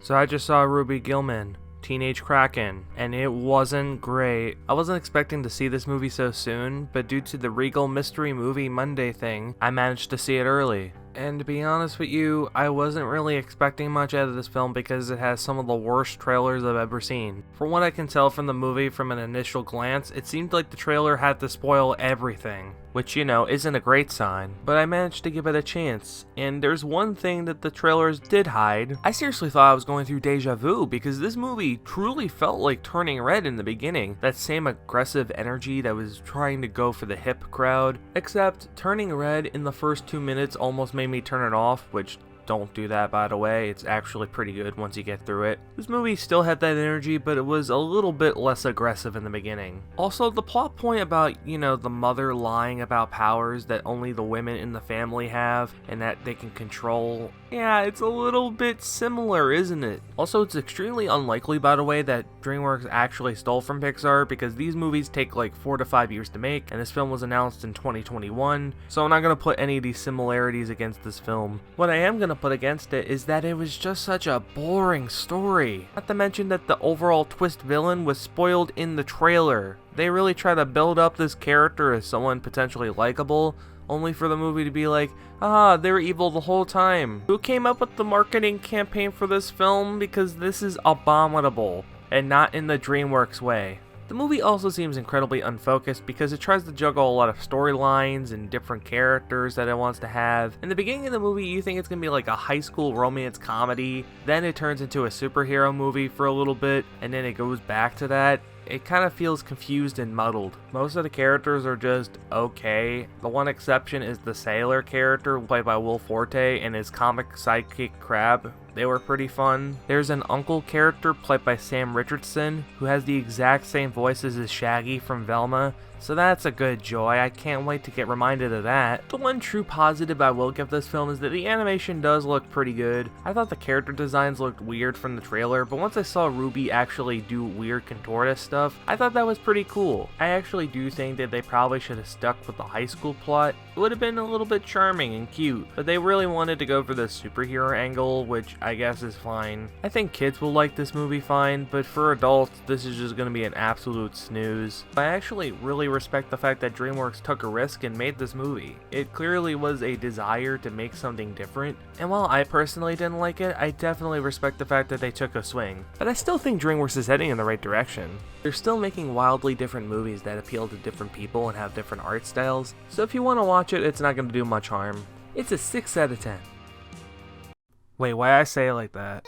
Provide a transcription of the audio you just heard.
So I just saw Ruby Gillman, Teenage Kraken, and it wasn't great. I wasn't expecting to see this movie so soon, but due to the Regal Mystery Movie Monday thing, I managed to see it early. And to be honest with you, I wasn't really expecting much out of this film because it has some of the worst trailers I've ever seen. From what I can tell from the movie from an initial glance, it seemed like the trailer had to spoil everything. Which, you know, isn't a great sign, but I managed to give it a chance. And there's one thing that the trailers did hide. I seriously thought I was going through deja vu because this movie truly felt like Turning Red in the beginning. That same aggressive energy that was trying to go for the hip crowd. Except Turning Red in the first 2 minutes almost made me turn it off, which don't do that, by the way. It's actually pretty good once you get through it. This movie still had that energy, but it was a little bit less aggressive in the beginning. Also, the plot point about, you know, the mother lying about powers that only the women in the family have and that they can control, yeah, it's a little bit similar, isn't it? Also, it's extremely unlikely, by the way, that DreamWorks actually stole from Pixar because these movies take like 4 to 5 years to make, and this film was announced in 2021, so I'm not going to put any of these similarities against this film. What I am going to put against it is that it was just such a boring story. Not to mention that the overall twist villain was spoiled in the trailer. They really try to build up this character as someone potentially likable, only for the movie to be like, they were evil the whole time. Who came up with the marketing campaign for this film? Because this is abominable, and not in the DreamWorks way. The movie also seems incredibly unfocused because it tries to juggle a lot of storylines and different characters that it wants to have. In the beginning of the movie, you think it's going to be like a high school romance comedy, then it turns into a superhero movie for a little bit, and then it goes back to that. It kind of feels confused and muddled. Most of the characters are just okay. The one exception is the sailor character played by Will Forte and his comic sidekick Crab. They were pretty fun. There's an uncle character played by Sam Richardson who has the exact same voice as Shaggy from Velma. So that's a good joy. I can't wait to get reminded of that. The one true positive I will give this film is that the animation does look pretty good. I thought the character designs looked weird from the trailer, but once I saw Ruby actually do weird contortist stuff, I thought that was pretty cool. I actually do think that they probably should have stuck with the high school plot. It would have been a little bit charming and cute, but they really wanted to go for the superhero angle, which I guess is fine. I think kids will like this movie fine, but for adults, this is just going to be an absolute snooze. I actually really respect the fact that DreamWorks took a risk and made this movie. It clearly was a desire to make something different, and while I personally didn't like it, I definitely respect the fact that they took a swing. But I still think DreamWorks is heading in the right direction. They're still making wildly different movies that appeal to different people and have different art styles, so if you want to watch it, it's not going to do much harm. It's a 6 out of 10. Wait, why I say it like that?